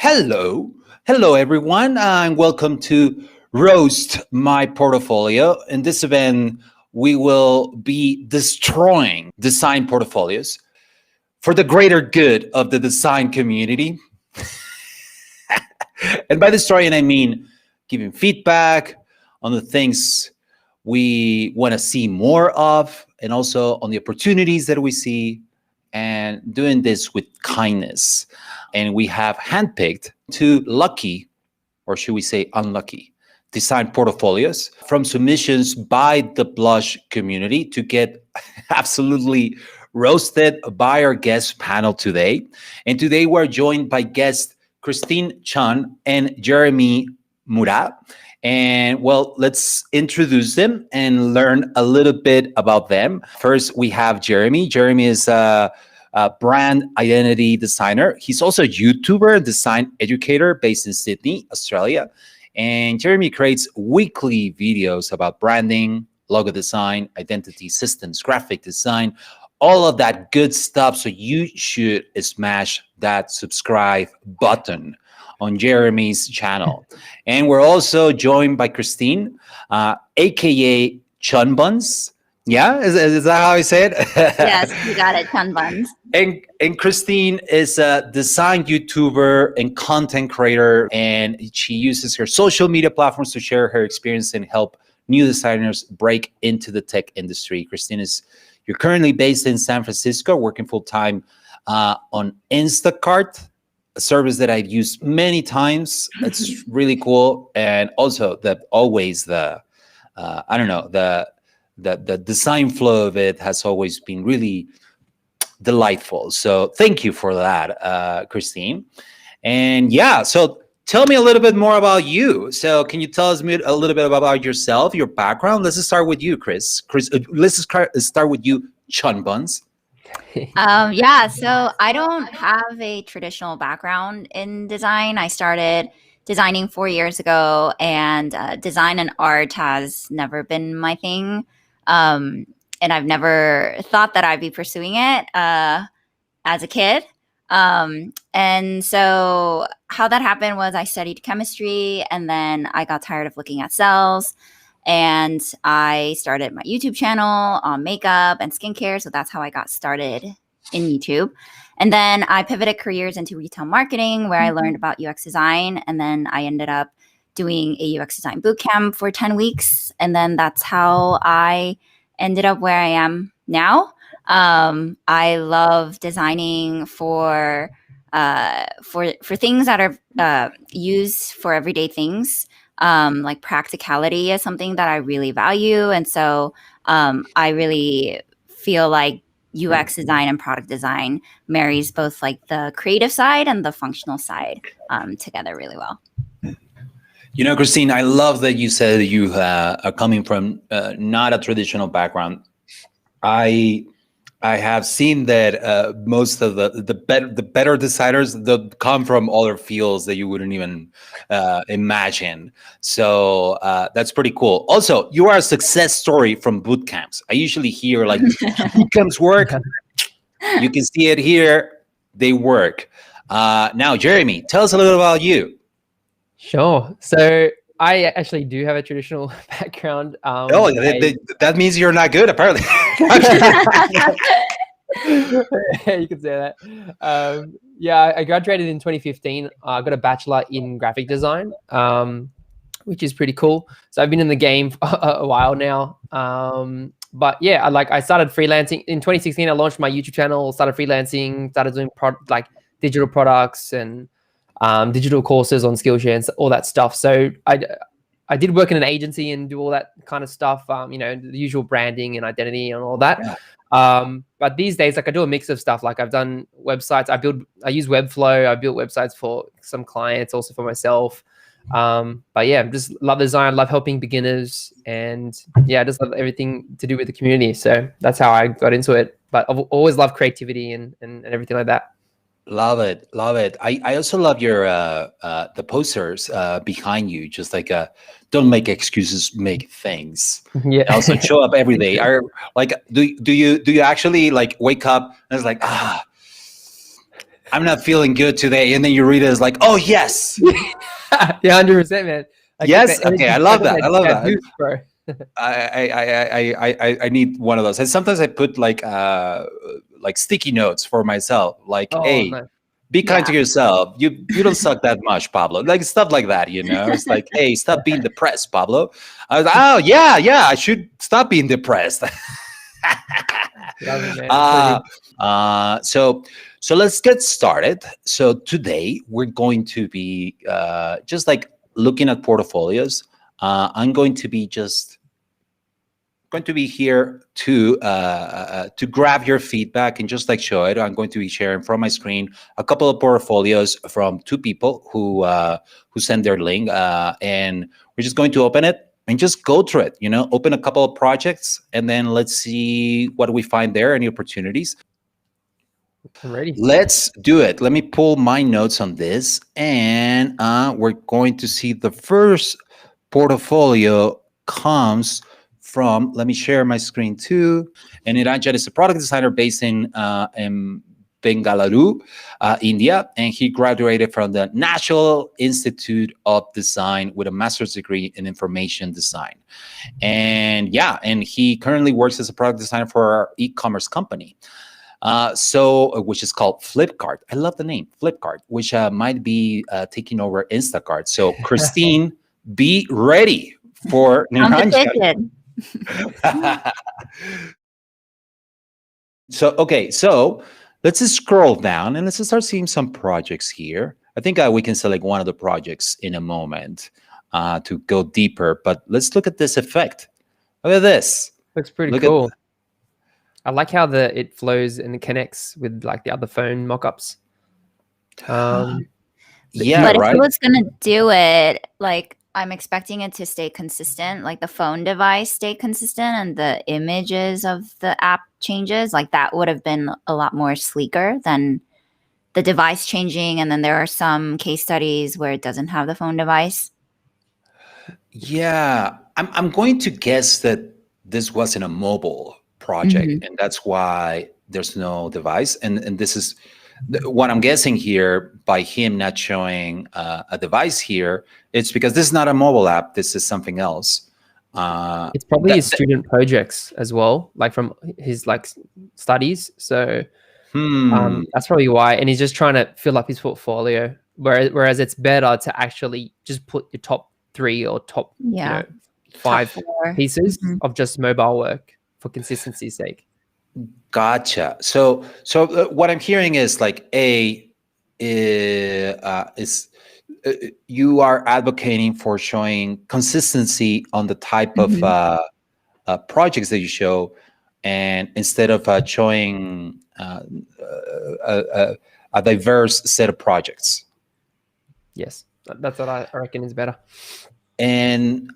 Hello. Hello, everyone, and welcome to Roast My Portfolio. In this event, we will be destroying design portfolios for the greater good of the design community. And by destroying, I mean giving feedback on the things we want to see more of, and also on the opportunities that we see, and doing this with kindness. And we have handpicked two lucky, or should we say unlucky, design portfolios from submissions by the Blush community to get absolutely roasted by our guest panel today. And today we're joined by guests Christine Chun and Jeremy Mura. And well, let's introduce them and learn a little bit about them. First, we have Jeremy. Jeremy is a brand identity designer. He's also a YouTuber and design educator based in Sydney, Australia. And Jeremy creates weekly videos about branding, logo design, identity systems, graphic design, all of that good stuff. So you should smash that subscribe button on Jeremy's channel. And we're also joined by Christine, aka Chun Buns. Yeah, is that how I say it? Yes, you got it, Chun Buns. And Christine is a design YouTuber and content creator, and she uses her social media platforms to share her experience and help new designers break into the tech industry. Christine you're currently based in San Francisco, working full time on Instacart, a service that I've used many times. It's really cool, and also the design flow of it has always been really delightful. So thank you for that, Christine. And yeah, so tell me a little bit more about you. So can you tell us a little bit about yourself, your background? Let's just start with you, Chris. Let's start with you, Chun Buns. So I don't have a traditional background in design. I started designing 4 years ago, and design and art has never been my thing. And I've never thought that I'd be pursuing it as a kid. And so how that happened was I studied chemistry, and then I got tired of looking at cells, and I started my YouTube channel on makeup and skincare. So that's how I got started in YouTube. And then I pivoted careers into retail marketing, where I learned about UX design. And then I ended up doing a UX design bootcamp for 10 weeks. And then that's how I ended up where I am now. I love designing for things that are used for everyday things. Like practicality is something that I really value. And so I really feel like UX design and product design marries both like the creative side and the functional side together really well. You know, Christine, I love that you said you are coming from not a traditional background. I have seen that most of the better designers that come from other fields that you wouldn't even imagine. So that's pretty cool. Also, you are a success story from boot camps. I usually hear like boot camps work. You can see it here. They work. Now, Jeremy, tell us a little about you. Sure. So I actually do have a traditional background. That means you're not good, apparently. You could say that. I graduated in 2015. I got a bachelor in graphic design, which is pretty cool. So I've been in the game for a while now. But yeah, I started freelancing in 2016. I launched my YouTube channel, started freelancing, started doing digital products and digital courses on Skillshare and all that stuff. So I did work in an agency and do all that kind of stuff, the usual branding and identity and all that. Yeah. But these days, I do a mix of stuff. Like I've done websites. I use Webflow. I built websites for some clients, also for myself. But yeah, just love design, love helping beginners, and yeah, I just love everything to do with the community. So that's how I got into it. But I've always loved creativity and everything like that. Love it. I also love your the posters behind you. Just like don't make excuses, make things. Yeah. And also show up every day. Do you actually like wake up and it's like I'm not feeling good today, and then you read it as like, oh yes, Yeah, 100%, man. Like yes, the okay, energy, I love got that. I love that that. boost, bro. I need one of those, and sometimes I put like sticky notes for myself, like, Oh, hey, nice. be kind Yeah. to yourself. You don't suck that much, Pablo. Like stuff like that, you know. It's like, hey, stop being depressed, Pablo. I was like, oh yeah, I should stop being depressed. Love it, man. So uh, good. so let's get started. So today we're going to be just like looking at portfolios. I'm going to be here to grab your feedback and just like show it. I'm going to be sharing from my screen a couple of portfolios from two people who send their link, and we're just going to open it and just go through it. You know, open a couple of projects and then let's see what we find there. Any opportunities? I'm ready. Let's do it. Let me pull my notes on this, and we're going to see the first portfolio comes from. Let me share my screen too. And Niranjan is a product designer based in Bengaluru, India, and he graduated from the National Institute of Design with a master's degree in information design. And yeah, and he currently works as a product designer for our e-commerce company. Which is called Flipkart. I love the name Flipkart, which might be taking over Instacart. So Christine, be ready for Competition. So let's just scroll down and let's just start seeing some projects here. I think we can select one of the projects in a moment to go deeper, but let's look at this effect. Look at this. Looks pretty Look cool. I like how it flows and connects with like the other phone mock-ups. Yeah, But right. if I was gonna do it, like I'm expecting it to stay consistent, like the phone device stay consistent and the images of the app changes, like that would have been a lot more sleeker than the device changing. And then there are some case studies where it doesn't have the phone device. Yeah, I'm going to guess that this wasn't a mobile project, and that's why there's no device. And this is what I'm guessing here by him not showing a device here. It's because this is not a mobile app. This is something else. It's probably his student projects as well, like from his like studies. So that's probably why. And he's just trying to fill up his portfolio. Whereas it's better to actually just put your top 3 or top 5 pieces of just mobile work for consistency's sake. Gotcha. So what I'm hearing is like you are advocating for showing consistency on the type of projects that you show, and instead of showing a diverse set of projects. Yes, that's what I reckon is better. And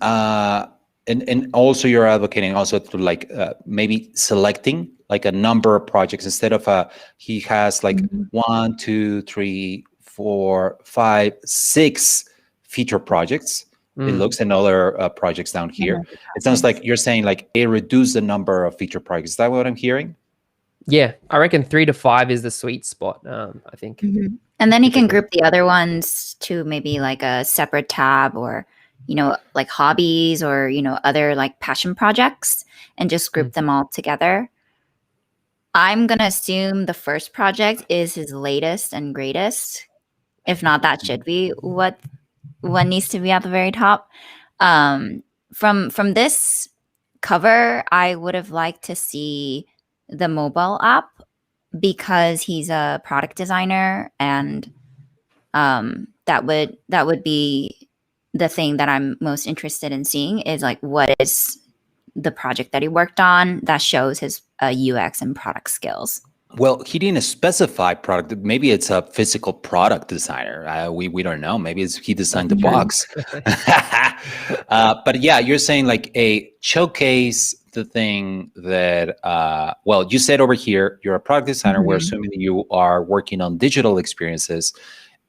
also you're advocating also to like maybe selecting like a number of projects instead of he has like 1, 2, 3, 4, 5, 6 feature projects. It looks and other projects down here. It sounds like you're saying like reduce the number of feature projects. Is that what I'm hearing? Yeah, I reckon 3 to 5 is the sweet spot. I think. And then you can group the other ones to maybe like a separate tab, or like hobbies, or other like passion projects, and just group them all together. I'm gonna assume the first project is his latest and greatest. If not, that should be what needs to be at the very top. From this cover, I would have liked to see the mobile app, because he's a product designer, and that would be the thing that I'm most interested in seeing, is like what is the project that he worked on that shows his UX and product skills. Well, he didn't specify product. Maybe it's a physical product designer. We don't know. Maybe he designed the box. But yeah, you're saying like a showcase the thing that, well, you said over here, you're a product designer. We're assuming you are working on digital experiences,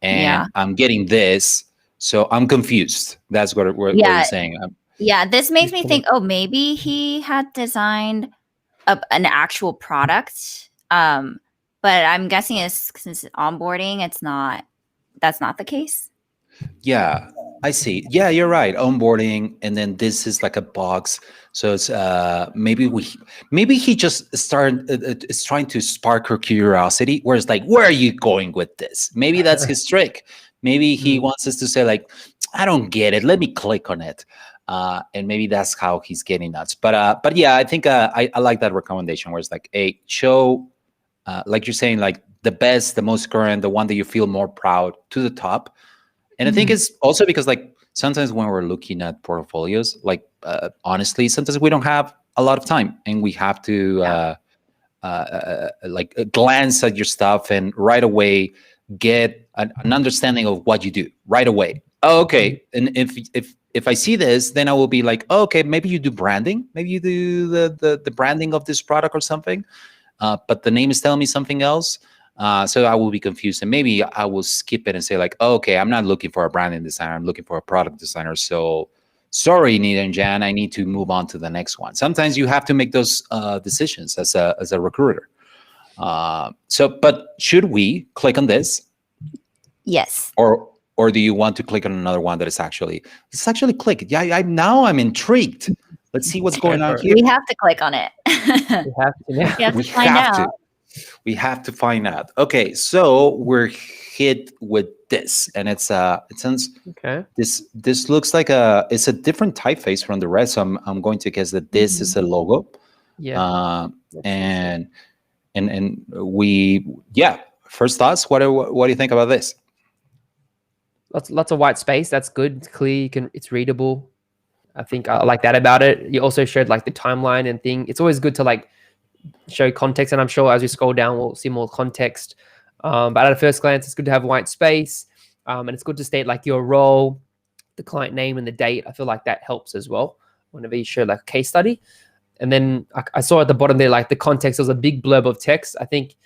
and I'm getting this. So I'm confused. That's what you're saying. Yeah, this makes me think, oh, maybe he had designed an actual product, But I'm guessing since onboarding, that's not the case. Yeah, I see. Yeah, you're right. Onboarding, and then this is like a box. So it's maybe he just started is trying to spark her curiosity. Where it's like, where are you going with this? Maybe that's his trick. Maybe he wants us to say like, I don't get it. Let me click on it, and maybe that's how he's getting nuts. But yeah, I think I like that recommendation where it's like, hey, show, like you're saying, like the best, the most current, the one that you feel more proud to the top. And I think it's also because like sometimes when we're looking at portfolios, like honestly, sometimes we don't have a lot of time and we have to like glance at your stuff and right away get an understanding of what you do right away. Oh, okay. And if I see this, then I will be like, oh, okay, maybe you do branding, maybe you do the branding of this product or something, but the name is telling me something else. So I will be confused, and maybe I will skip it and say like, oh, okay, I'm not looking for a branding designer. I'm looking for a product designer. So sorry, Nita and Jan, I need to move on to the next one. Sometimes you have to make those decisions as a recruiter. But should we click on this? Yes. Or do you want to click on another one that is let's actually click? Yeah, now I'm intrigued. Let's see what's going on here. We have to click on it. We have to find out. We have to find out. Okay, so we're hit with this, and it sounds okay. This looks like it's a different typeface from the rest. So I'm going to guess that this is a logo. Yeah. And we First thoughts. What do you think about this? Lots of white space. That's good. It's clear. It's readable. I think I like that about it. You also showed like the timeline and thing. It's always good to like show context, and I'm sure as we scroll down we'll see more context, but at a first glance it's good to have white space, and it's good to state like your role, the client name, and the date. I feel like that helps as well whenever you show like a case study. And then I saw at the bottom there like the context, there was a big blurb of text. I think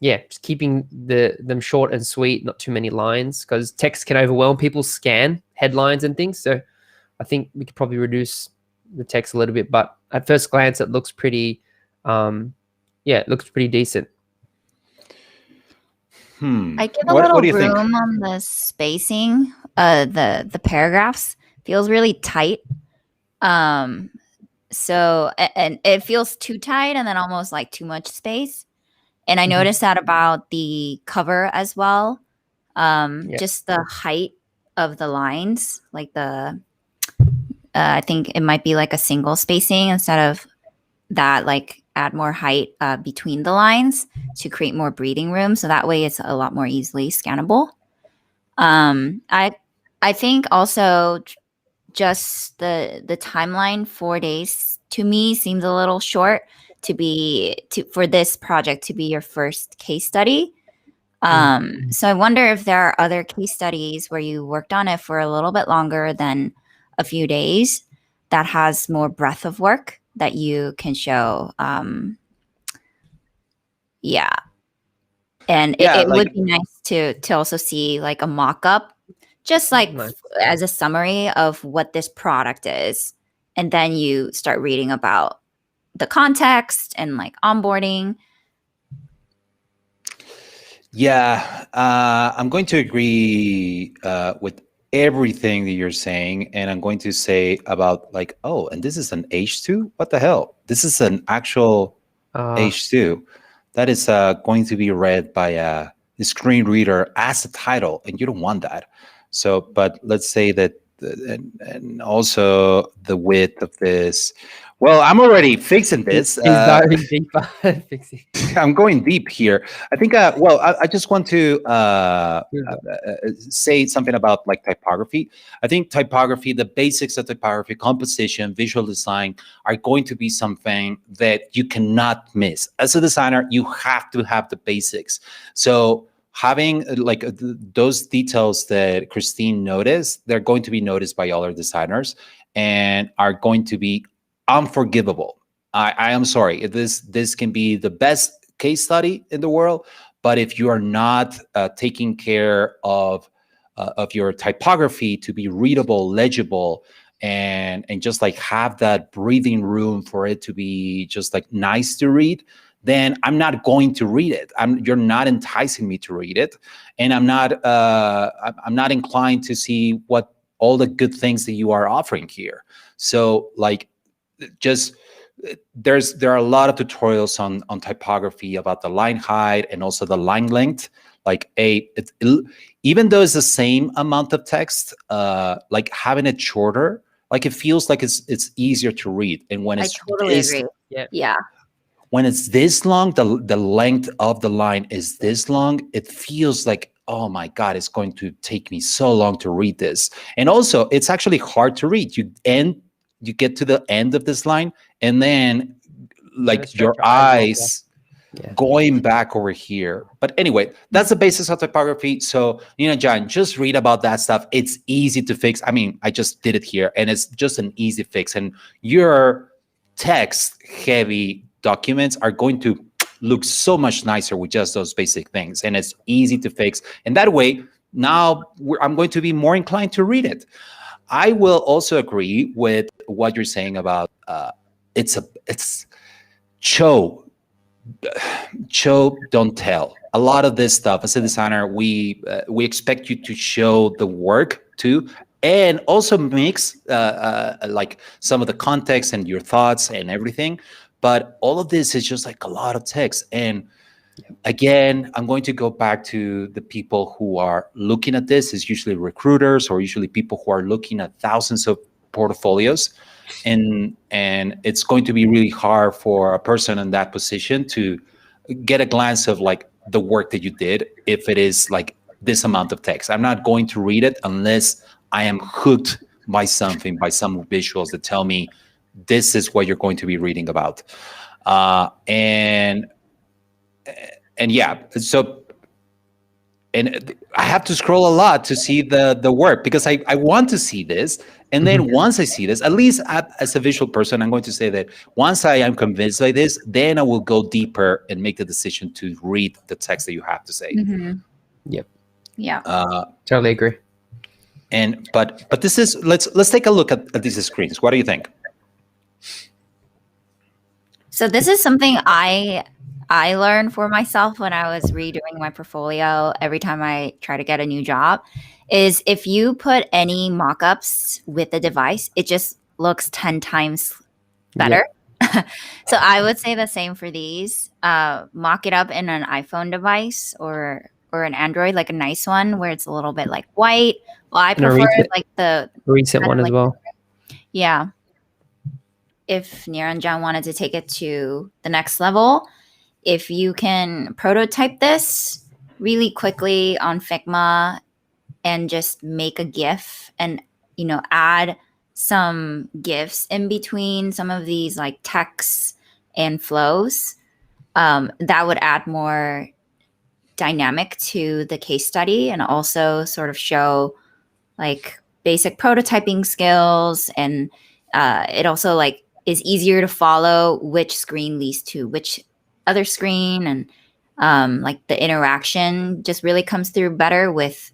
just keeping them short and sweet, not too many lines, because text can overwhelm people, scan headlines and things. So I think we could probably reduce the text a little bit, but at first glance it looks pretty it looks pretty decent. I give a little room on the spacing. The paragraphs feels really tight. So and it feels too tight, and then almost like too much space. And I noticed that about the cover as well. Just the height of the lines, like I think it might be like a single spacing instead of that, like add more height between the lines to create more breathing room. So that way it's a lot more easily scannable. I think also just the timeline, 4 days to me seems a little short for this project to be your first case study. So I wonder if there are other case studies where you worked on it for a little bit longer than a few days that has more breadth of work that you can show. And it would be nice to also see like a mock-up, just like as a summary of what this product is. And then you start reading about the context and like onboarding. Yeah, I'm going to agree with everything that you're saying, and I'm going to say about like, oh, and this is an H2? What the hell? This is an actual H2 that is going to be read by a screen reader as a title, and you don't want that. So, but let's say that, and also the width of this. Well, I'm already fixing this. He's diving deeper. Fixing. I'm going deep here. I think, I just want to say something about like typography. I think typography, the basics of typography, composition, visual design are going to be something that you cannot miss. As a designer, you have to have the basics. So having like those details that Christine noticed, they're going to be noticed by other designers and are going to be unforgivable. I am sorry. This can be the best case study in the world, but if you are not taking care of your typography to be readable, legible, and just like have that breathing room for it to be just like nice to read, then I'm not going to read it. You're not enticing me to read it, and I'm not inclined to see what all the good things that you are offering here. So like, just there are a lot of tutorials on typography about the line height and also the line length. Like even though it's the same amount of text, like having it shorter, like it feels like it's easier to read. And when I totally agree. Yeah. When it's this long, the length of the line is this long, it feels like, oh my God, it's going to take me so long to read this. And also, it's actually hard to read. You get to the end of this line, and then like your eyes going back over here. But anyway, that's the basics of typography. So, John, just read about that stuff. It's easy to fix. I mean, I just did it here, and it's just an easy fix. And your text-heavy documents are going to look so much nicer with just those basic things, and it's easy to fix. And that way, now I'm going to be more inclined to read it. I will also agree with what you're saying about it's show, don't tell. A lot of this stuff, as a designer, we expect you to show the work too, and also mix like some of the context and your thoughts and everything. But all of this is just like a lot of text. And again, I'm going to go back to the people who are looking at this. Is usually recruiters, or usually people who are looking at thousands of portfolios. And it's going to be really hard for a person in that position to get a glance of like the work that you did if it is like this amount of text. I'm not going to read it unless I am hooked by something, by some visuals that tell me this is what you're going to be reading about. And yeah, so, and I have to scroll a lot to see the work, because I want to see this. And then once I see this, at least as a visual person, I'm going to say that once I am convinced by this, then I will go deeper and make the decision to read the text that you have to say. Yep. Yeah. Totally agree. And but this is, let's take a look at these screens. What do you think? So this is something I learned for myself when I was redoing my portfolio every time I try to get a new job, is if you put any mock-ups with the device, it just looks 10 times better. So I would say the same for these. Mock it up in an iPhone device or an Android, like a nice one where it's a little bit like white. Well, I prefer like the recent one as well. Yeah. If Niranjan wanted to take it to the next level, if you can prototype this really quickly on Figma and just make a GIF and, add some GIFs in between some of these like texts and flows, that would add more dynamic to the case study, and also sort of show like basic prototyping skills. And it also like is easier to follow which screen leads to which other screen, and like the interaction just really comes through better with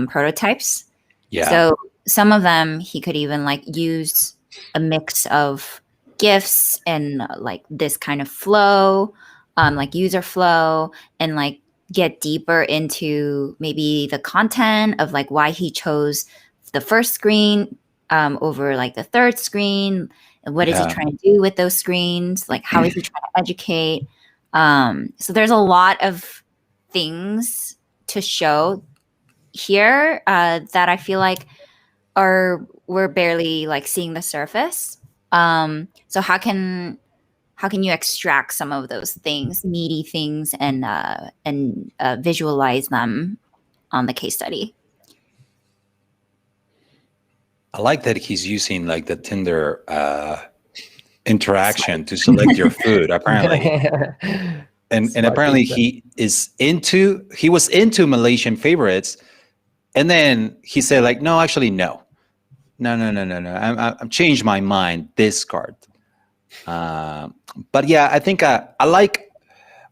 prototypes. Yeah. So some of them he could even like use a mix of GIFs and like this kind of flow, like user flow, and like get deeper into maybe the content of like why he chose the first screen over like the third screen. What is he trying to do with those screens? Like, how is he trying to educate? So there's a lot of things to show here that I feel like we're barely like seeing the surface. So how can you extract some of those things, meaty things, and visualize them on the case study? I like that he's using like the Tinder interaction to select your food, apparently. And apparently he was into Malaysian favorites, and then he said like, no, actually no. I've changed my mind. Discard. But yeah, I think I like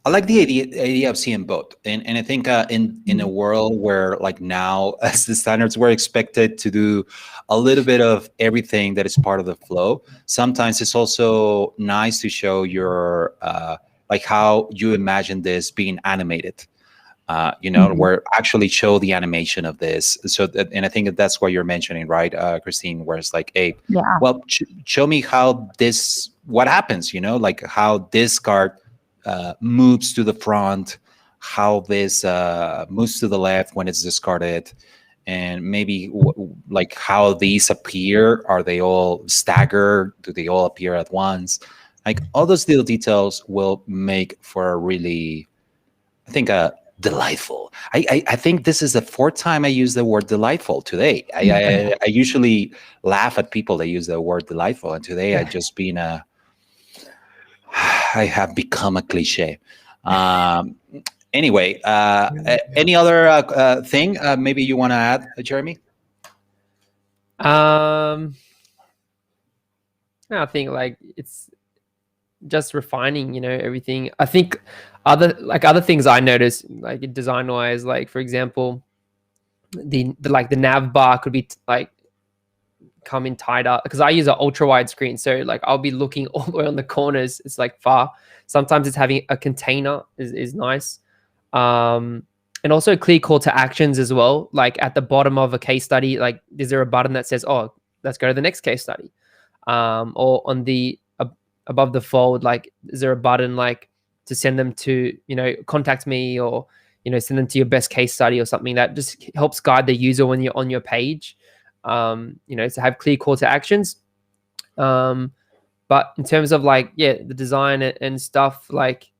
the idea of seeing both, and I think in a world where like now, as the standards, we're expected to do a little bit of everything that is part of the flow. Sometimes it's also nice to show your like how you imagine this being animated. Where actually show the animation of this. So, and I think that's what you're mentioning, right, Christine? Where it's like, hey, Yeah. well, show me how what happens, like how this card moves to the front, how this moves to the left when it's discarded, and maybe like how these appear. Are they all staggered? Do they all appear at once? Like all those little details will make for a really, I think, delightful. I think this is the fourth time I use the word delightful today. I usually laugh at people that use the word delightful, and today I just been I have become a cliche. Anyway, any other thing maybe you want to add, Jeremy? I think like it's just refining, everything. I think other things I noticed, like design wise, like for example, the nav bar could be like come in tighter, because I use an ultra wide screen, so like I'll be looking all the way on the corners. It's like far. Sometimes it's having a container is nice. And also clear call to actions as well. Like at the bottom of a case study, like is there a button that says, oh, let's go to the next case study? Or on the above the fold, like is there a button like to send them to, contact me, or, send them to your best case study or something that just helps guide the user when you're on your page, to have clear call to actions. But in terms of like, the design and stuff, like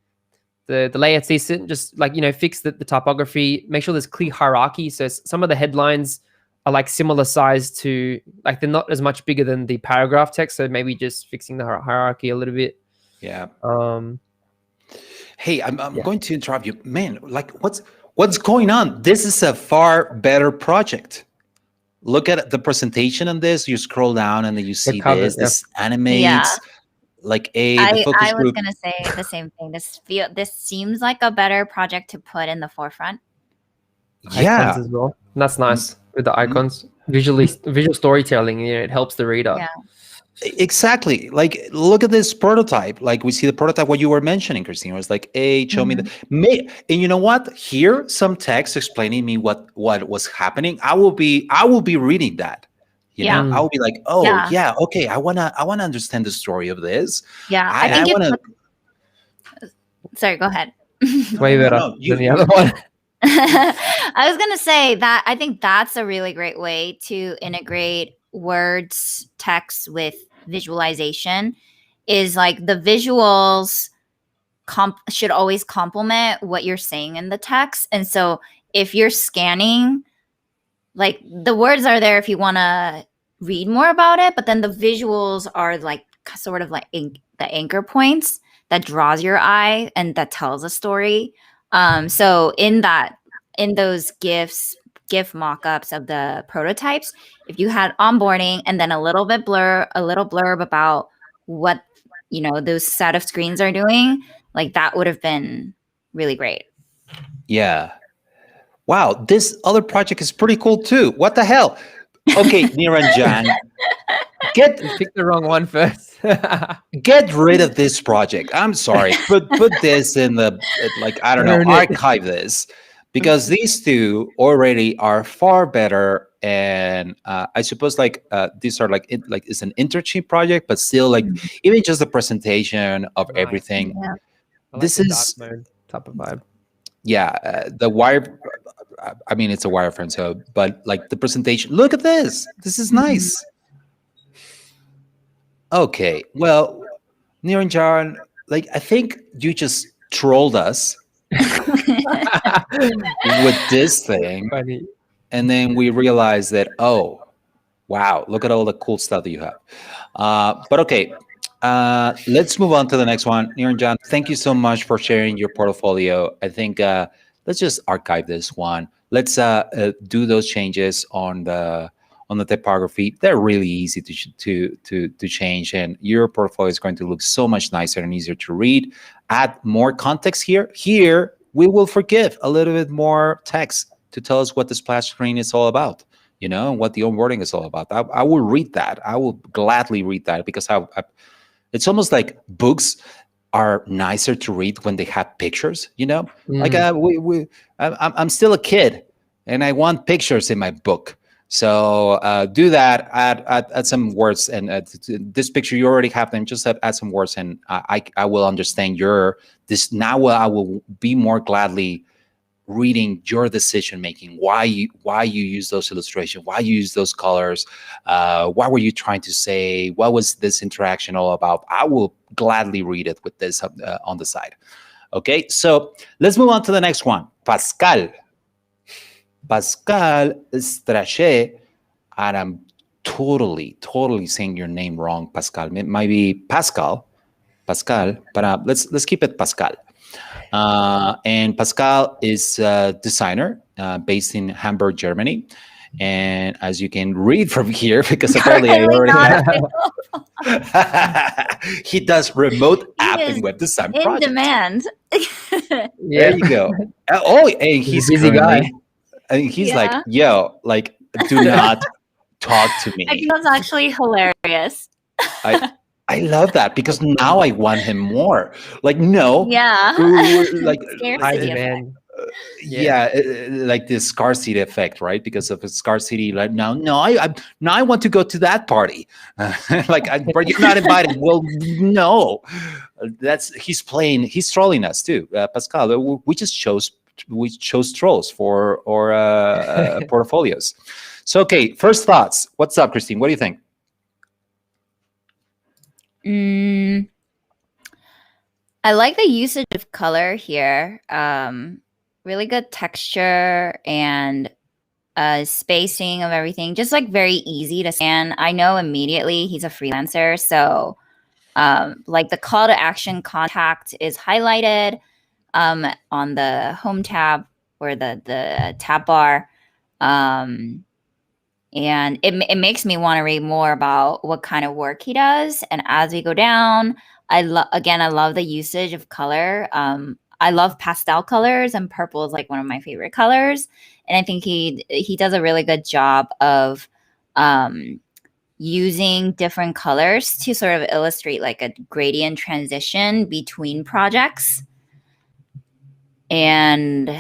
the layout's decent, just like, fix the typography, make sure there's clear hierarchy. So some of the headlines are like similar size to, like they're not as much bigger than the paragraph text. So maybe just fixing the hierarchy a little bit. Yeah. Hey, I'm going to interrupt you, man. Like what's going on? This is a far better project. Look at the presentation on this. You scroll down and then you see this animates. Yeah. Like I was gonna say the same thing. This seems like a better project to put in the forefront. Yeah, icons as well. That's nice with the icons. Visual storytelling. It helps the reader. Yeah. Exactly. Like look at this prototype. Like we see the prototype. What you were mentioning, Christine, was like, "Hey, show me the." And you know what? Here, some text explaining me what was happening. I will be reading that. You know, I will be like, "Oh, yeah, okay. I wanna understand the story of this." Yeah, I think sorry, go ahead. Way better than the other one. I was gonna say that I think that's a really great way to integrate words, text with visualization. Is like the visuals should always complement what you're saying in the text. And so if you're scanning, like the words are there if you want to read more about it, but then the visuals are like sort of like the anchor points that draws your eye and that tells a story. So in those GIF mock-ups of the prototypes, if you had onboarding and then a little blurb about what those set of screens are doing, like that would have been really great. Yeah. Wow, this other project is pretty cool too. What the hell? Okay, Niranjan, pick the wrong one first. Get rid of this project. I'm sorry. Put this in the archive this, because these two already are far better. And I suppose these are like it's an internship project, but still like even just the presentation of everything. Yeah. This is dark mode type of vibe. Yeah, the wire. I mean, it's a wireframe, so but like the presentation. Look at this. This is nice. Okay, well, Niranjan, like I think you just trolled us with this thing, Funny. and then we realized that, oh, wow, look at all the cool stuff that you have. But okay, let's move on to the next one. Niranjan, thank you so much for sharing your portfolio. I think let's just archive this one. Let's do those changes on the typography. They're really easy to change, and your portfolio is going to look so much nicer and easier to read. Add more context here. Here we will forgive a little bit more text to tell us what the splash screen is all about. You know, and what the onboarding is all about. I will read that. I will gladly read that, because it's almost like books are nicer to read when they have pictures. Like I'm still a kid, and I want pictures in my book. So do that. Add some words, and this picture you already have them. Just add some words, and I will understand your this now. I will be more gladly reading your decision making, why you use those illustrations, why you use those colors, what were you trying to say, what was this interaction all about. I will gladly read it with this on the side. Okay, so let's move on to the next one. Pascal Strache, and I'm totally saying your name wrong, Pascal. It might be Pascal, but let's keep it Pascal. And Pascal is a designer based in Hamburg, Germany. And as you can read from here, because apparently I already he does remote app and web design in projects. demand. There you go. And he's a busy guy. And he's like, yo, like, do not talk to me. I think that's actually hilarious. I love that, because now I want him more. Like, no, like, like this scarcity effect, right? Because of a scarcity, like now I want to go to that party. Like, but you're not invited. Well, no, he's trolling us too, Pascal. We chose trolls for our portfolios. So, okay, first thoughts. What's up, Christine? What do you think? I like the usage of color here. Really good texture and spacing of everything. Just like very easy to scan. I know immediately he's a freelancer, so like the call to action contact is highlighted on the home tab or the tab bar. And it makes me want to read more about what kind of work he does. And as we go down, I love the usage of color. I love pastel colors, and purple is like one of my favorite colors. And I think he does a really good job of using different colors to sort of illustrate like a gradient transition between projects. And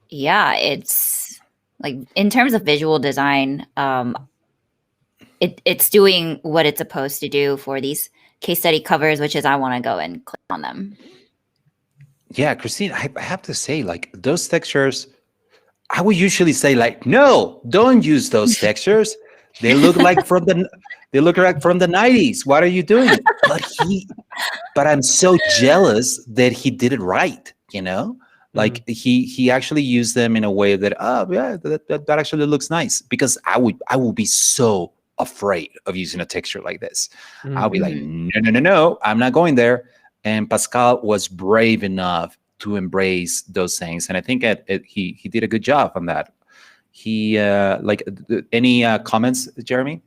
yeah, it's like, in terms of visual design, it's doing what it's supposed to do for these case study covers, which is I want to go and click on them. Yeah, Christine, I have to say, like, those textures, I would usually say, like, no, don't use those textures. They look like from the 90s. What are you doing? But I'm so jealous that he did it right, Like, he actually used them in a way that that actually looks nice, because I would be so afraid of using a texture like this. I'll be like, no, I'm not going there. And Pascal was brave enough to embrace those things, and I think he did a good job on that. He any comments, Jeremy?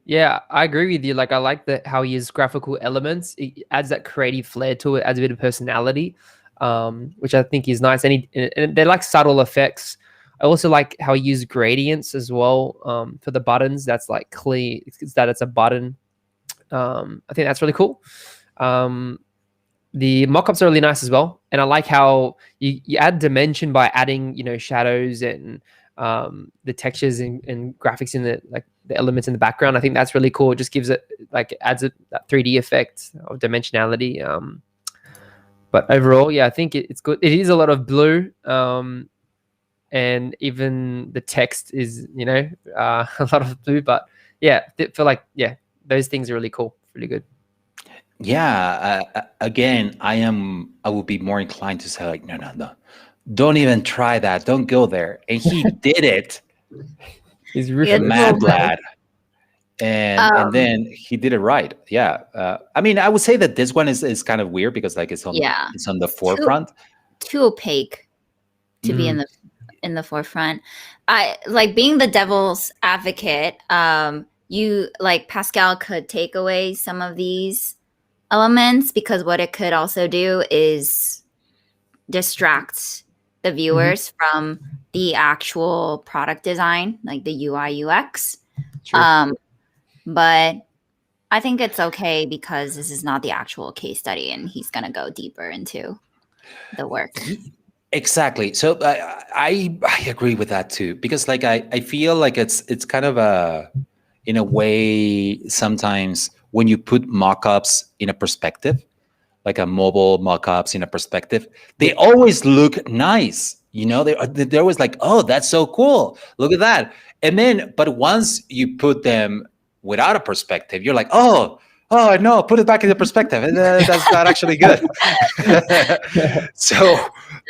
Yeah, I agree with you. Like, I like how he uses graphical elements. It adds that creative flair to it, adds a bit of personality. Which I think is nice, and they're like subtle effects. I also like how he used gradients as well for the buttons. That's like clear that it's a button. I think that's really cool. The mock-ups are really nice as well, and I like how you add dimension by adding shadows and the textures and graphics in the elements in the background. I think that's really cool. It just gives it adds that 3D effect of dimensionality. But overall, yeah, I think it's good. It is a lot of blue, and even the text is, a lot of blue. But yeah, I feel like, those things are really cool, really good. Yeah. Again, I would be more inclined to say, like, no, don't even try that. Don't go there. And he did it. He's really mad lad. And then he did it right. Yeah. I mean, I would say that this one is kind of weird, because like it's on the forefront. Too opaque to be in the forefront. I like being the devil's advocate. You like Pascal could take away some of these elements, because what it could also do is distract the viewers from the actual product design, like the UI UX. But I think it's okay because this is not the actual case study, and he's gonna go deeper into the work. Exactly. So I agree with that too, because like I feel like it's kind of a, in a way, sometimes when you put mock-ups in a perspective, like a mobile mock-ups in a perspective, they always look nice. You know, they're always like, oh, that's so cool. Look at that. And then, but once you put them without a perspective, you're like, oh no, put it back into perspective. That's not actually good. so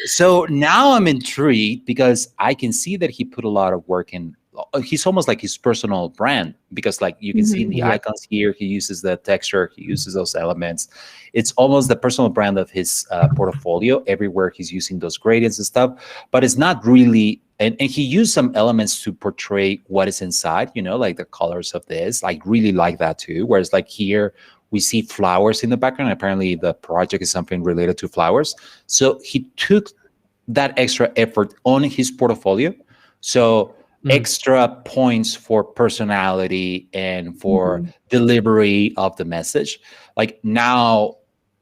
so now I'm intrigued because I can see that he put a lot of work in. He's almost like his personal brand, because like you can see in the icons here, he uses the texture, he uses those elements. It's almost the personal brand of his portfolio. Everywhere he's using those gradients and stuff, but it's not really. And he used some elements to portray what is inside, you know, like the colors of this. I really like that too. Whereas like here, we see flowers in the background. Apparently the project is something related to flowers. So he took that extra effort on his portfolio. So extra points for personality and for delivery of the message. Like now,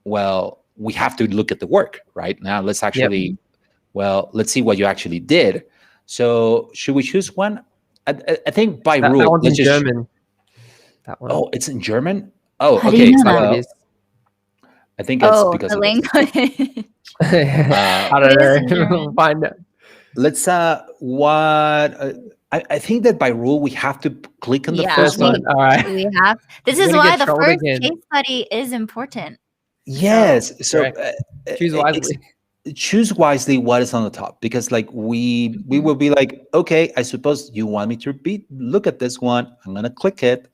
well, we have to look at the work, right? Now let's actually, well, let's see what you actually did. So should we choose one? I think by rule. That one's in German. That one. Oh, it's in German? Oh, How do you okay. know Well, that? It is. I think it's because the of language. I don't know. Find it. Let's I think that by rule we have to click on the Yeah, first one. All right. we have. This is gonna why get the trolled first again. case study is important. Yes. So Choose wisely. choose wisely what is on the top, because like we will be like, okay, I suppose you want me to repeat. Look at this one. I'm gonna click it,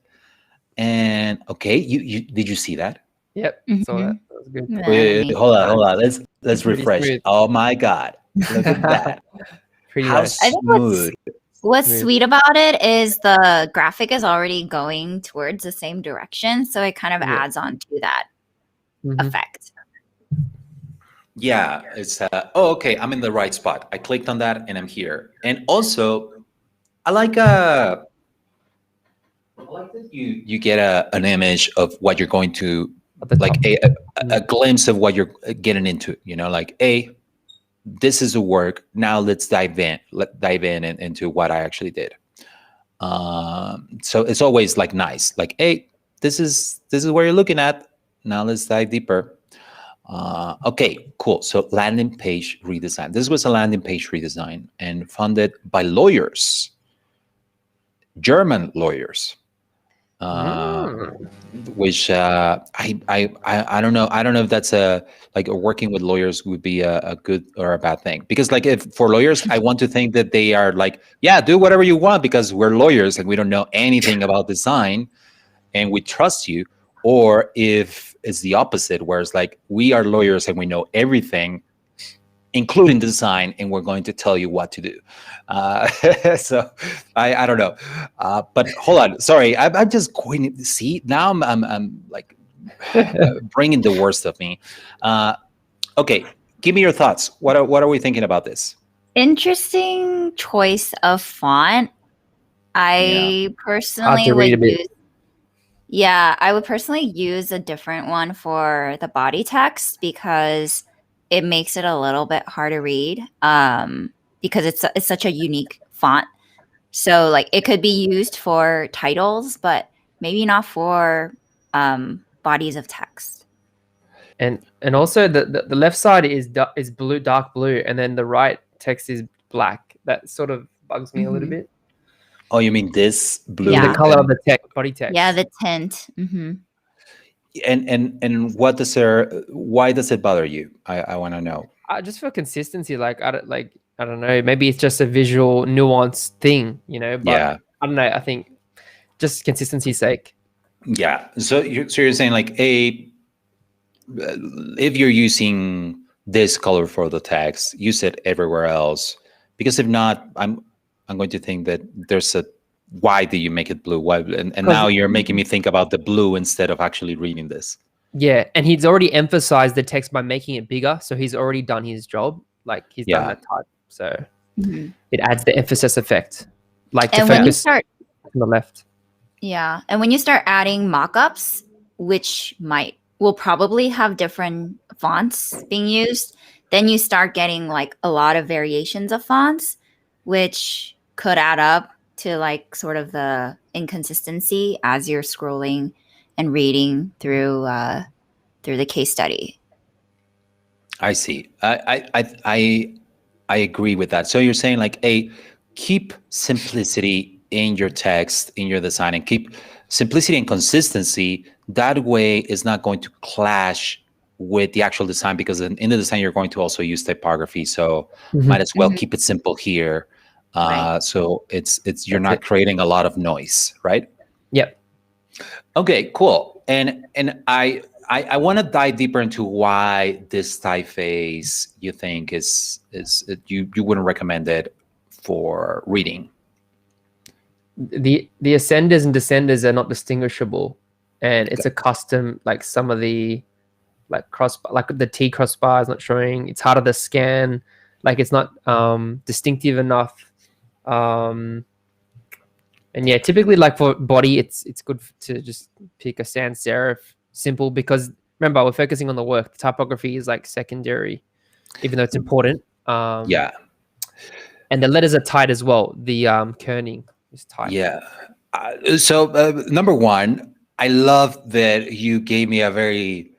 and okay, you did you see that? Yep. Saw that. That was good. Wait, hold on. Let's Pretty refresh. smooth. Oh my God, look at that. Pretty How nice. I think smooth. What's Smooth. sweet about it is the graphic is already going towards the same direction, so it kind of Yeah. adds on to that Mhm. effect. Yeah, it's oh, okay, I'm in the right spot. I clicked on that and I'm here. And also, I like that you get an image of what you're going to, At the like top. a glimpse of what you're getting into. You know, like this is a work. Now let's dive in. Into what I actually did. So it's always like nice. Like, hey, this is where you're looking at. Now let's dive deeper. Okay, cool. So landing page redesign. This was a landing page redesign and funded by lawyers, German lawyers, which I don't know. I don't know if that's like working with lawyers would be a good or a bad thing. Because like if for lawyers, I want to think that they are like, yeah, do whatever you want because we're lawyers and we don't know anything about design and we trust you. Or if it's the opposite, where it's like we are lawyers and we know everything, including design, and we're going to tell you what to do. So I don't know. But hold on, sorry, I'm just going to see now. I'm like bringing the worst of me. Okay, give me your thoughts. What are we thinking about this? Interesting choice of font. I personally to read a would bit. use. Yeah, I would personally use a different one for the body text because it makes it a little bit hard to read. Because it's such a unique font. So like it could be used for titles, but maybe not for bodies of text. And also the left side is blue, dark blue, and then the right text is black. That sort of bugs me a little bit. Oh, you mean this blue? Yeah. The color of the body text. Yeah, the tint. And what does why does it bother you? I want to know. Just for consistency, like I don't know, maybe it's just a visual nuance thing, you know. But Yeah. I don't know. I think just consistency's sake. Yeah. So you're saying like if you're using this color for the text, use it everywhere else. Because if not, I'm going to think that there's a why do you make it blue? Why? And now you're making me think about the blue instead of actually reading this. Yeah, and he's already emphasized the text by making it bigger, so he's already done his job. Like he's done that type, so it adds the emphasis effect. Like to And focus when you start, on the left. yeah, and when you start adding mock-ups, which will probably have different fonts being used, then you start getting like a lot of variations of fonts, which could add up to like sort of the inconsistency as you're scrolling and reading through the case study. I see. I agree with that. So you're saying like, keep simplicity in your text, in your design, and keep simplicity and consistency. That way it's not going to clash with the actual design, because in the design you're going to also use typography. So might as well keep it simple here. Right. So it's you're not creating a lot of noise, right? Yep. Okay, cool. And I want to dive deeper into why this typeface you think is you wouldn't recommend it for reading. The ascenders and descenders are not distinguishable, and it's a custom, like some of the like the T crossbar is not showing. It's harder to scan, like it's not distinctive enough. And yeah, typically like for body, it's good to just pick a sans serif simple, because remember, we're focusing on the work. The typography is like secondary, even though it's important. Yeah. And the letters are tight as well. The kerning is tight. Yeah. So number one, I love that you gave me a very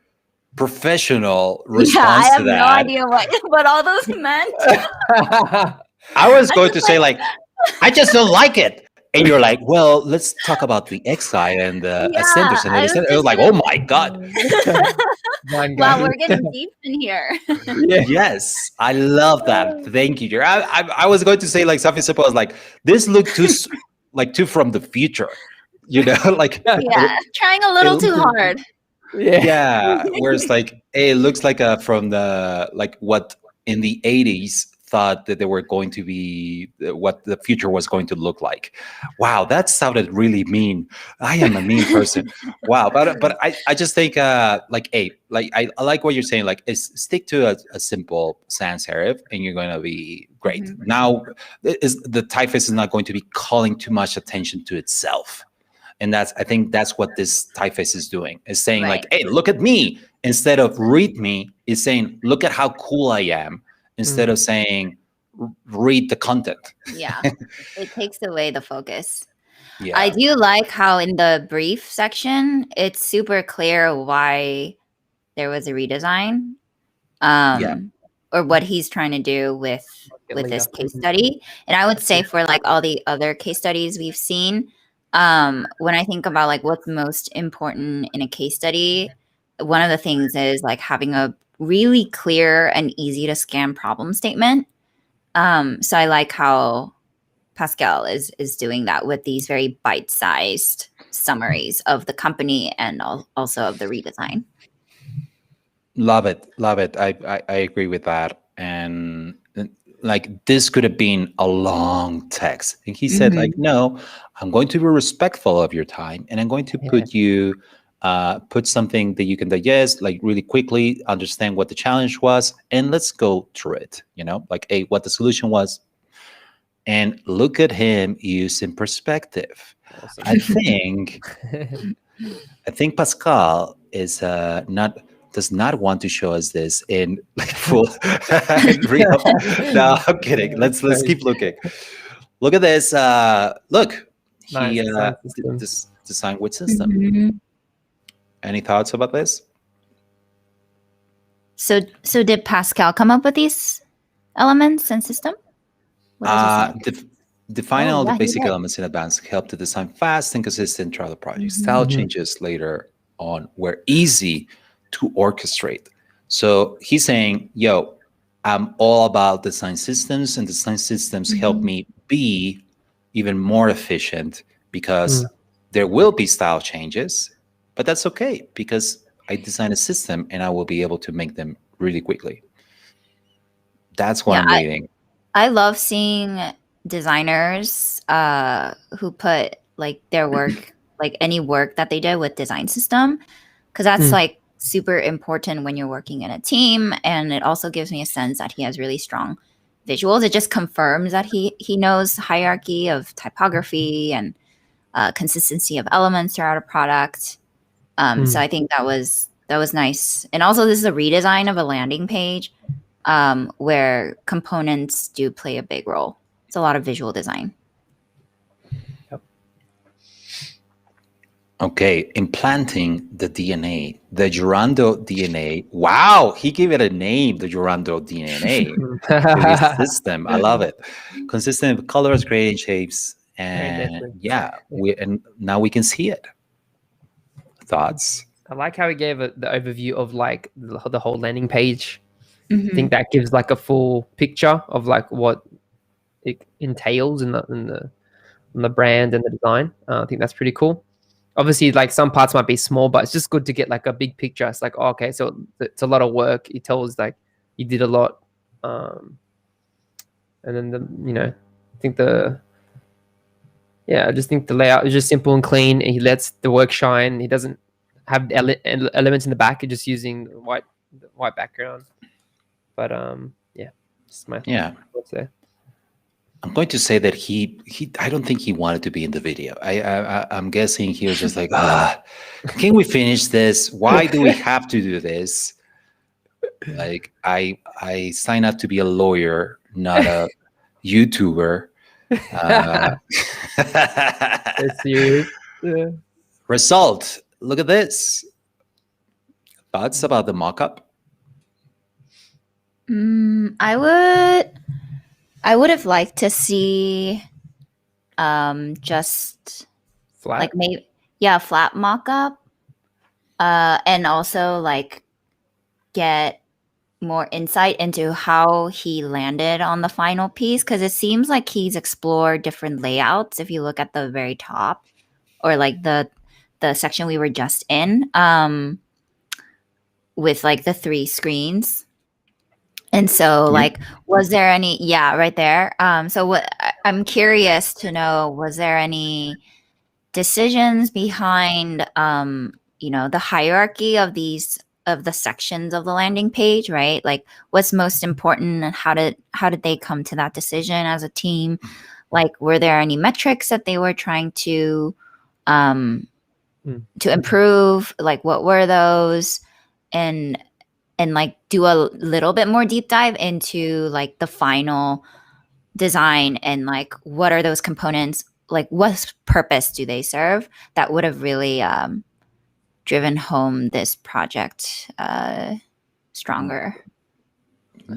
professional response to that. I have no idea what all those meant. I was going to say like, I just don't like it. And you're like, well, let's talk about the X-side and the ascenders. And I was like, oh my God. Wow, we're getting deep in here. Yes, I love that. Thank you, Jerry. I was going to say like something simple. I was like, this looked too from the future, like trying a little too hard. Yeah, where it's like, hey, it looks like from the like what in the 80s thought that they were going to be, what the future was going to look like. Wow, that sounded really mean. I am a mean person. Wow, but I just think I like what you're saying. Like, stick to a simple sans serif, and you're going to be great. Now, the typeface is not going to be calling too much attention to itself. And I think that's what this typeface is doing. It's saying like, hey, look at me. Instead of read me, it's saying, look at how cool I am. Instead of saying, read the content. Yeah, it takes away the focus. Yeah. I do like how in the brief section, it's super clear why there was a redesign, or what he's trying to do with this case study. And I would say for like all the other case studies we've seen, when I think about like what's most important in a case study, one of the things is like having a really clear and easy to scan problem statement. So I like how Pascal is doing that with these very bite-sized summaries of the company and also of the redesign. Love it. I agree with that. And like, this could have been a long text. And he said like, no, I'm going to be respectful of your time, and I'm going to put something that you can digest, like really quickly, understand what the challenge was, and let's go through it, like, hey, what the solution was. And look at him using perspective. Awesome. I think Pascal is does not want to show us this in like full real. No, I'm kidding. Let's keep looking. Look at this. Look, he this design with system. Any thoughts about this? So did Pascal come up with these elements and system? Define all the basic elements in advance, help to design fast and consistent throughout the project. Style changes later on were easy to orchestrate. So he's saying, yo, I'm all about design systems, and design systems help me be even more efficient, because there will be style changes. But that's okay, because I design a system and I will be able to make them really quickly. That's what I'm reading. I love seeing designers who put like their work, like any work that they did with design system, because that's like super important when you're working in a team. And it also gives me a sense that he has really strong visuals. It just confirms that he knows hierarchy of typography and consistency of elements throughout a product. So I think that was nice. And also, this is a redesign of a landing page where components do play a big role. It's a lot of visual design. Okay, implanting the DNA, the Durando DNA. Wow, he gave it a name, the Durando DNA, to his system. I love it. Consistent with colors, gradient shapes, and and now we can see it. Thoughts? I like how he gave the overview of like the whole landing page. Mm-hmm. I think that gives like a full picture of like what it entails in the brand and the design. I think that's pretty cool. Obviously, like some parts might be small, but it's just good to get like a big picture. It's like, oh, okay, so it's a lot of work. It tells like you did a lot, and then I think I just think the layout is just simple and clean, and he lets the work shine. He doesn't have elements in the back. He's just using the white background. But just my thoughts there. I'm going to say that he I don't think he wanted to be in the video. I'm guessing he was just like, can we finish this? Why do we have to do this? Like I signed up to be a lawyer, not a YouTuber. That's serious. Yeah. Result. Look at this. Thoughts about the mock-up? I would have liked to see just Flat. like maybe flat mock-up, and also like get more insight into how he landed on the final piece, because it seems like he's explored different layouts if you look at the very top, or like the section we were just in, with like the 3 screens. And so, like, was there any? Yeah, right there. So, what I'm curious to know, was there any decisions behind, the hierarchy of the sections of the landing page, right? Like, what's most important, and how did they come to that decision as a team? Like, were there any metrics that they were trying to improve? Like, what were those? And like do a little bit more deep dive into like the final design, and like what are those components, like what purpose do they serve? That would have really driven home this project stronger.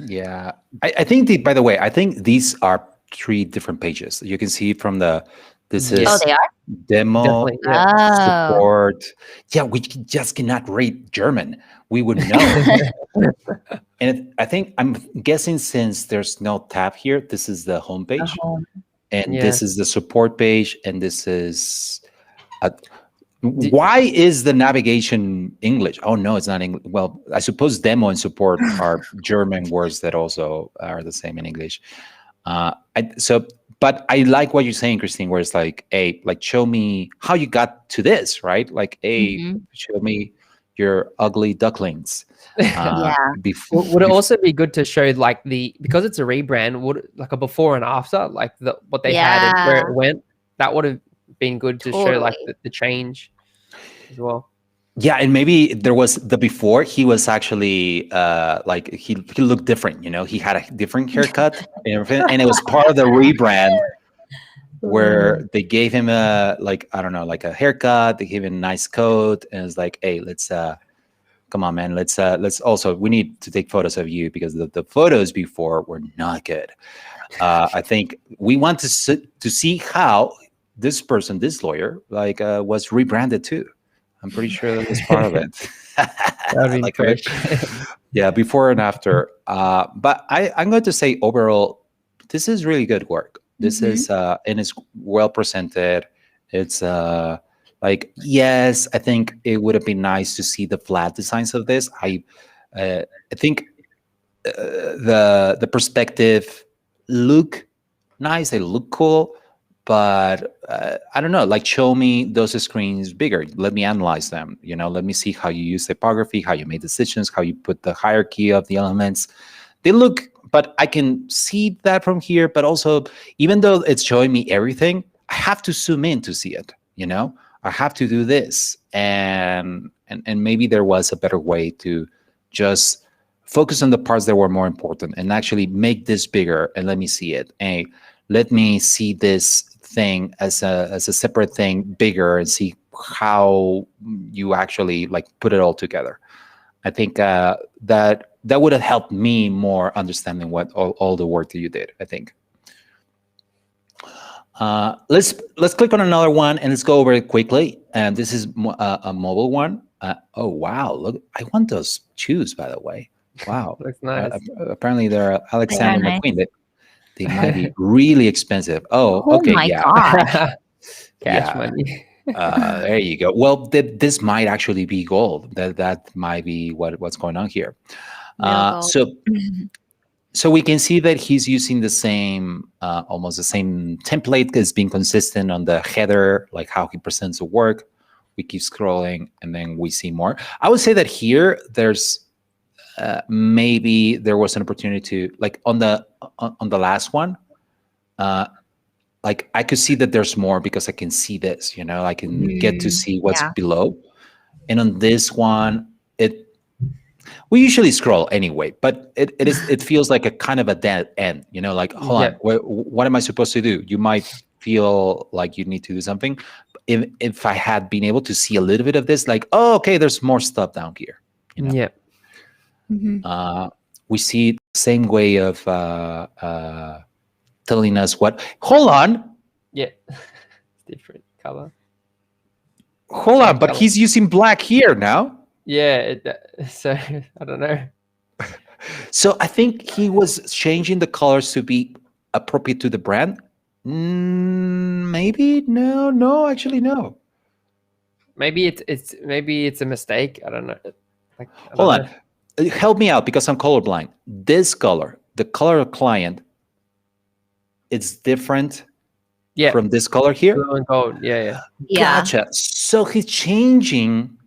Yeah, I think by the way, I think these are 3 different pages. You can see from this is they are demo, yeah. support. Yeah, we just cannot read German. We would know. And I think, I'm guessing, since there's no tab here, this is the home page, and this is the support page, and this is why is the navigation English? Oh no, it's not English. Well, I suppose demo and support are German words that also are the same in English. But I like what you're saying, Christine, where it's like, show me how you got to this, right? Like, show me your ugly ducklings. Would it also be good to show like because it's a rebrand, would like a before and after, like what they had and where it went? That would have been good to show like the change as well. Yeah, and maybe there was the before. He was actually like he looked different. He had a different haircut and everything, and it was part of the rebrand where they gave him a like a haircut. They gave him a nice coat, and it's like, hey, let's come on, man. Let's also, we need to take photos of you, because the photos before were not good. I think we want to see how this person, this lawyer, was rebranded too. I'm pretty sure that was part of it. That'd be fresh. Yeah, before and after. But I'm going to say overall, this is really good work. This is and it's well presented. It's yes, I think it would have been nice to see the flat designs of this. I think the perspective look nice. They look cool. But I don't know, like, show me those screens bigger. Let me analyze them. Let me see how you use typography, how you made decisions, how you put the hierarchy of the elements. They look, but I can see that from here. But also, even though it's showing me everything, I have to zoom in to see it. I have to do this, and maybe there was a better way to just focus on the parts that were more important and actually make this bigger and let me see it. And let me see this thing as a separate thing, bigger, and see how you actually like put it all together. I think that would have helped me more understanding what all the work that you did, I think. Let's click on another one and let's go over it quickly. And this is a mobile one. Oh wow! Look, I want those shoes, by the way. Wow, Looks nice. Apparently they're Alexander nice. McQueen. They might be really expensive. Oh, Oh okay, my yeah. god! Cash Yeah. money. There you go. Well, this might actually be gold. That might be what's going on here. Real gold. So we can see that he's using the same, almost the same template, is being consistent on the header, like how he presents the work. We keep scrolling, and then we see more. I would say that here there's maybe there was an opportunity to, like on the last one, like I could see that there's more because I can see this. I can get to see what's yeah. below. And on this one, we usually scroll anyway, but it feels like a kind of a dead end, like, hold on, what am I supposed to do? You might feel like you need to do something. If I had been able to see a little bit of this, like, oh, okay, there's more stuff down here. Yeah. We see the same way of telling us what, hold on. Yeah. Different color. Hold on, but he's using black here now. Yeah, so I don't know. So I think he was changing the colors to be appropriate to the brand. Maybe no, actually no. Maybe it's a mistake. I don't know. Hold on, help me out because I'm colorblind. This color, the color of client, it's different. Yeah, from this color here. Blue and gold. Yeah. Gotcha. So he's changing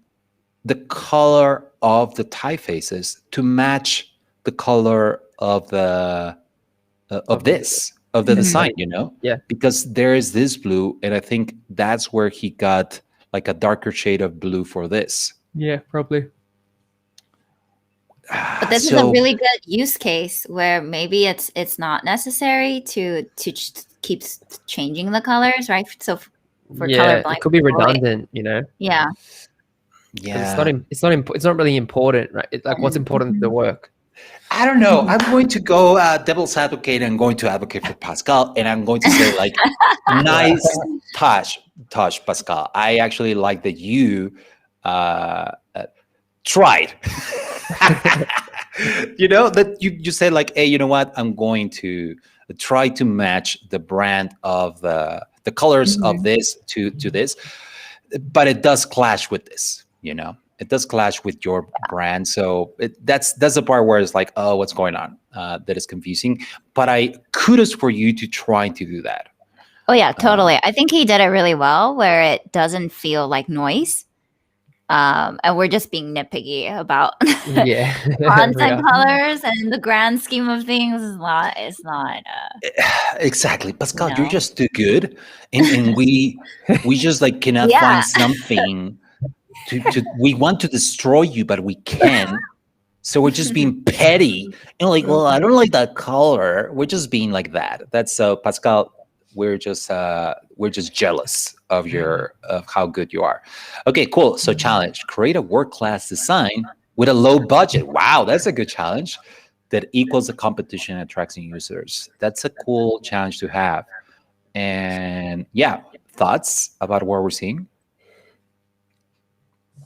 the color of the typefaces to match the color of the design, Yeah. because there is this blue, and I think that's where he got like a darker shade of blue for this. Yeah, probably. But this is a really good use case where maybe it's not necessary to keep changing the colors, right? So for colorblind, it could be people, redundant, Yeah. Yeah, it's not really important, right? Like what's important to the work. I don't know. I'm going to go devil's advocate, and I'm going to advocate for Pascal, and I'm going to say like, nice touch, Pascal. I actually like that you tried. That you said like, hey, you know what? I'm going to try to match the brand of the colors of this to this, but it does clash with this. It does clash with your brand. So that's the part where it's like, oh, what's going on? That is confusing. But kudos for you to trying to do that. Oh yeah, totally. I think he did it really well, where it doesn't feel like noise. And we're just being nitpicky about fonts and colors, and the grand scheme of things is not. Exactly, Pascal. You're just too good, and we just like cannot find something. We want to destroy you, but we can't. So we're just being petty. Like, well, I don't like that color. We're just being like that. That's so, Pascal. We're just jealous of how good you are. Okay, cool. So challenge: create a world-class design with a low budget. Wow, that's a good challenge. That equals the competition and attracts new users. That's a cool challenge to have. And yeah, thoughts about what we're seeing?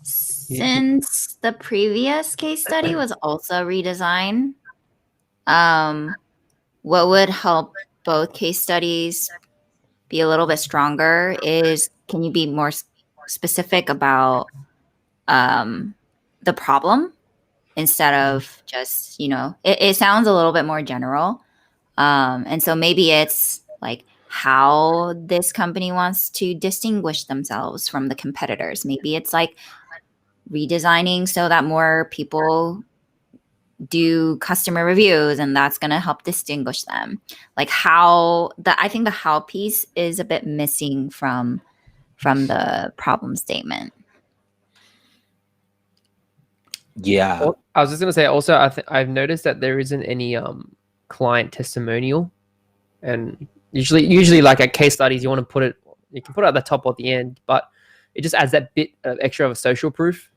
Since the previous case study was also redesign, what would help both case studies be a little bit stronger is, can you be more specific about the problem instead of just, it sounds a little bit more general. And so maybe it's like how this company wants to distinguish themselves from the competitors. Maybe it's like redesigning so that more people do customer reviews, and that's going to help distinguish them. Like I think the how piece is a bit missing from from the problem statement. Yeah. I was just gonna say also I've noticed that there isn't any client testimonial, and usually like at case studies you want to put it, you can put it at the top or the end, but it just adds that bit of extra of social proof.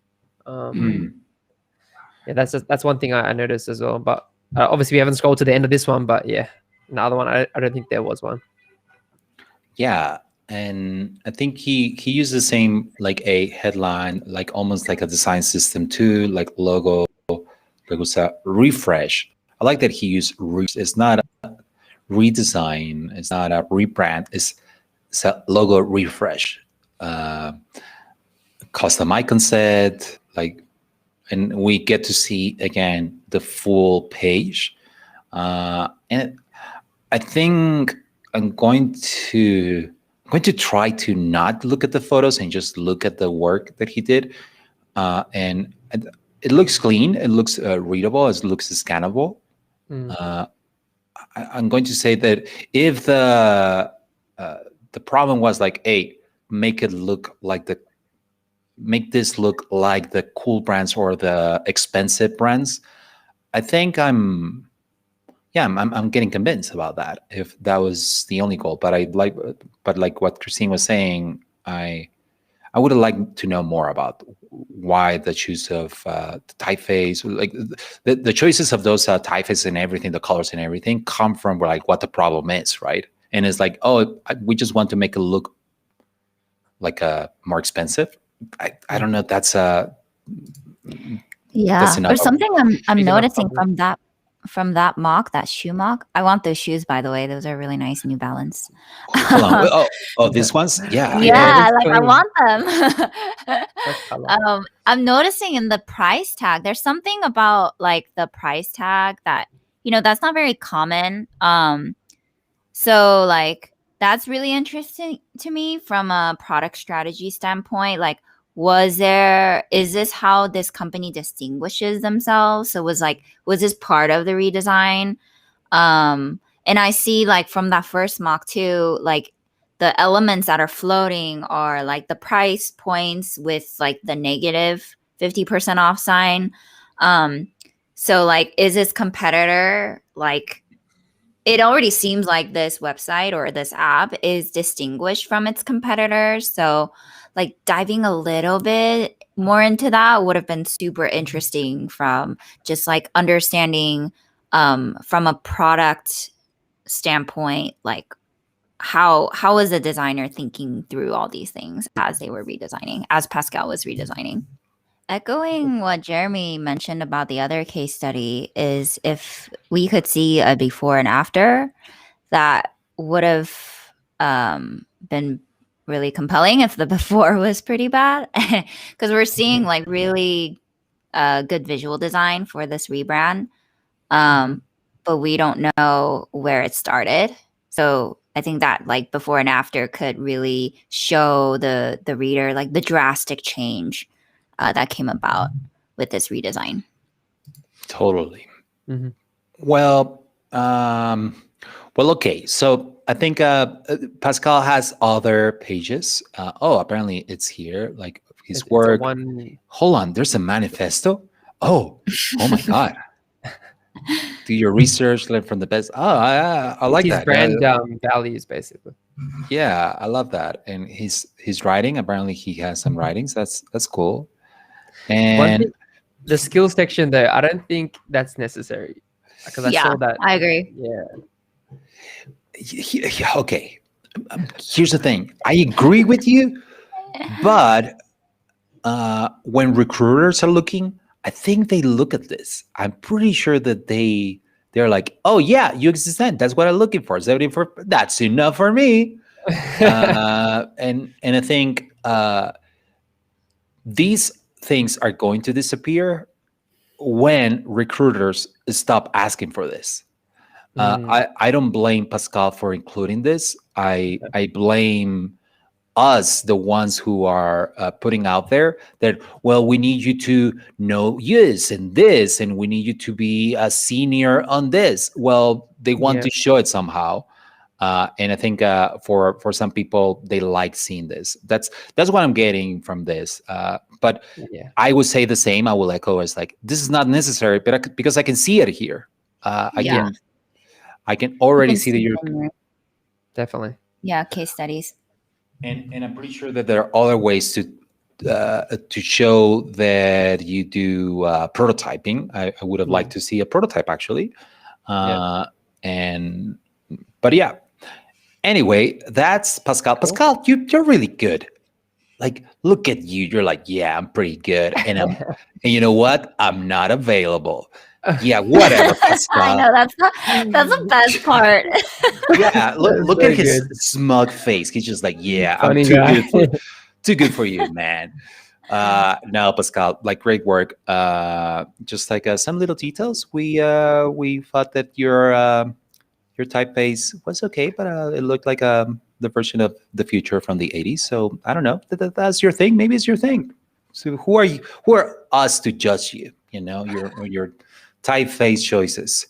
Yeah, that's one thing I noticed as well. But obviously we haven't scrolled to the end of this one, but yeah, another one I don't think there was one. Yeah, and I think he used the same, like a headline, like almost like a design system too, like logo. Like was a refresh. I like that he used it's not a redesign, it's not a rebrand, it's a logo refresh. Custom icon set, like, and we get to see again the full page. And I think I'm going to try to not look at the photos and just look at the work that he did. And it looks clean. It looks readable. It looks scannable. I'm going to say that if the problem was like, hey, make this look like the cool brands or the expensive brands, I think I'm getting convinced about that, if that was the only goal. But like what Christine was saying, I would have liked to know more about why the choice of the typeface, like the choices of those typefaces and everything, the colors and everything, come from like what the problem is, right? And it's like, oh, we just want to make it look like more expensive. I don't know if that's Yeah, that's enough. there's something I'm Big enough noticing problem. from that mock, that shoe mock. I want those shoes, by the way. Those are really nice, New Balance. Hold on. Oh, these ones? Yeah. Yeah, that's like I clean. want them. That's color. I'm noticing in the price tag, there's something about like the price tag that, that's not very common. So like that's really interesting to me from a product strategy standpoint. Like, is this how this company distinguishes themselves? So was this part of the redesign? And I see like from that first mock too, like the elements that are floating are like the price points with like the negative 50% off sign. So like, is this competitor, like, it already seems like this website or this app is distinguished from its competitors. So like diving a little bit more into that would have been super interesting, from just like understanding from a product standpoint, like how is the designer thinking through all these things as they were redesigning, as Pascal was redesigning. Echoing what Jeremy mentioned about the other case study, is if we could see a before and after, that would have been really compelling if the before was pretty bad, because we're seeing like really good visual design for this rebrand, but we don't know where it started. So I think that like before and after could really show the reader like the drastic change that came about with this redesign. Totally. Well, okay. So I think Pascal has other pages. Apparently it's here, like his work. Hold on, there's a manifesto. Oh my God. Do your research, learn from the best. I like his that. brand values, basically. Yeah, I love that. And his writing, apparently he has some writings. That's cool. And the skills section though, I don't think that's necessary, because I saw that. I agree. Yeah. Okay. Here's the thing. I agree with you, but when recruiters are looking, I think they look at this. I'm pretty sure that they're like, oh yeah, UX design. That's what I'm looking for. 74. That's enough for me. And I think these things are going to disappear when recruiters stop asking for this. I don't blame Pascal for including this. I blame us, the ones who are putting out there that, well, we need you to know this, and we need you to be a senior on this. Well, they want to show it somehow. And I think for some people, they like seeing this. That's what I'm getting from this. But Yeah, I would say the same. I will echo as like this is not necessary, but because I can see it here, Yeah. I can You already can see that see you're. them, definitely. yeah, case studies. And I'm pretty sure that there are other ways to show that you do prototyping. I would have liked to see a prototype actually. Yeah. And but yeah. Anyway, that's Pascal. Cool. Pascal, you're really good. Like, look at you. You're like, yeah, I'm pretty good. And you know what? I'm not available. Yeah, whatever, I Pascal. know that's the best part. Yeah, That's look so at his good. smug face. He's just like, yeah, I'm Funny too guy. too good for you, man. No, Pascal, like great work. Just like some little details. We thought that your typeface was okay, but it looked like the version of the future from the '80s. So I don't know. That's your thing. Maybe it's your thing. So who are you? Who are us to judge you? You know your typeface choices.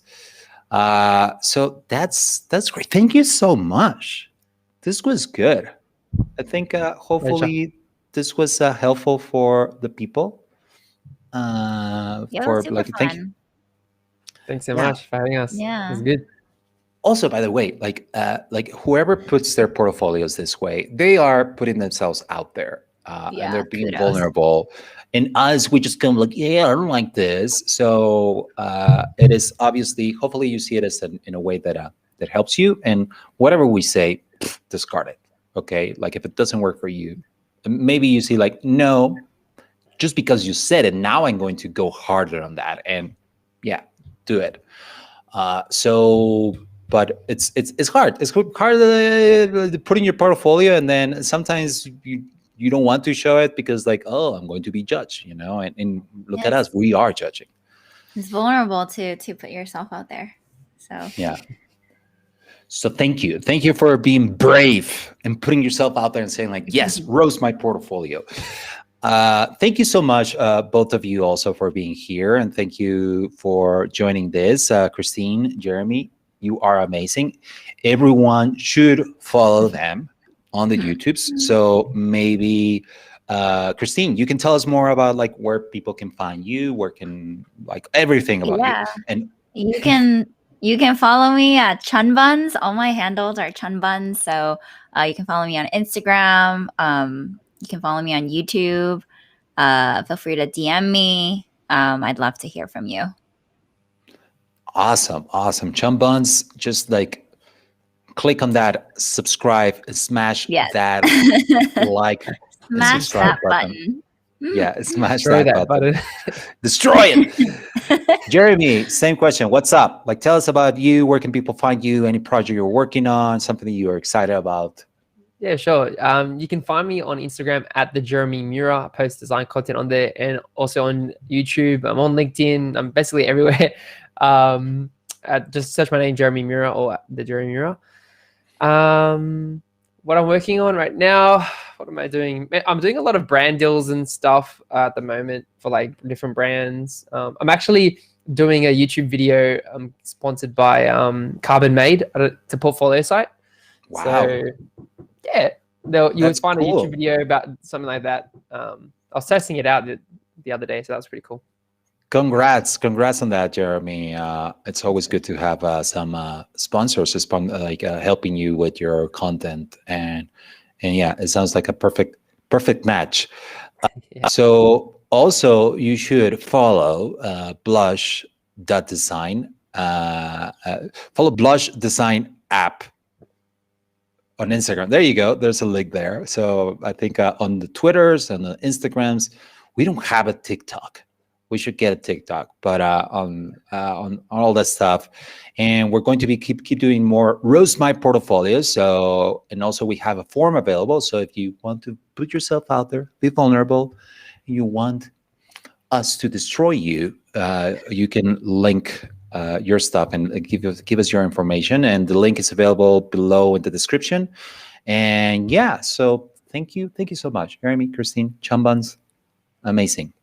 So that's great. Thank you so much. This was good. I think Pleasure. hopefully this was helpful for the people. Yeah, it was For super like, thank you. fun. Thanks so Yeah. much for having us. It Yeah. was good. Also, by the way, like whoever puts their portfolios this way, they are putting themselves out there, and Yeah, they're being kudos. vulnerable. And us, we just come like, yeah, I don't like this. So it is obviously, hopefully, you see it as in a way that helps you. And whatever we say, discard it. Okay, like if it doesn't work for you, maybe you see like, no, just because you said it, now I'm going to go harder on that. And yeah, do it. So, but it's hard. It's hard to put in your portfolio, and then sometimes you don't want to show it because like, oh, I'm going to be judged, you know. And look at Yes. us, we are judging. It's vulnerable to put yourself out there. So Yeah. So thank you for being brave and putting yourself out there and saying like, yes, roast my portfolio. Thank you so much, both of you, also for being here, and thank you for joining this. Christine, Jeremy, you are amazing. Everyone should follow them on the YouTubes. So maybe, Christine, you can tell us more about like where people can find you, where can like everything about yeah, you. And you can follow me at Chun Buns. All my handles are Chun Buns. So you can follow me on Instagram. You can follow me on YouTube. Feel free to DM me. I'd love to hear from you. awesome. Chum Buns, just like click on that subscribe, smash Yes. that like, and Smash subscribe that button. Yeah, smash Destroy that that button. button. Destroy it. Jeremy, same question. What's up? Like, tell us about you. Where can people find you? Any project you're working on? Something that you are excited about? Yeah, sure. You can find me on Instagram at the Jeremy Mura. I post design content on there, and also on YouTube. I'm on LinkedIn. I'm basically everywhere. Just search my name, Jeremy Mura, or the Jeremy Mura. What I'm working on right now, what am I doing? I'm doing a lot of brand deals and stuff at the moment for like different brands. I'm actually doing a YouTube video sponsored by Carbon Made. It's a portfolio site. Wow. So yeah, you would That's find cool. a YouTube video about something like that. I was testing it out the other day, so that was pretty cool. Congrats on that, Jeremy. It's always good to have some sponsors helping you with your content, and yeah, it sounds like a perfect match. Yeah. So also you should follow blush.design. Follow Blush Design app on Instagram. There you go. There's a link there. So I think on the Twitters and the Instagrams, we don't have a TikTok. We should get a TikTok, but on all that stuff, and we're going to be keep doing more roast my portfolio. So, and also we have a form available. So if you want to put yourself out there, be vulnerable, and you want us to destroy you, you can link your stuff and give us your information, and the link is available below in the description. And yeah, so thank you so much, Jeremy, Christine, Chumbuns, amazing.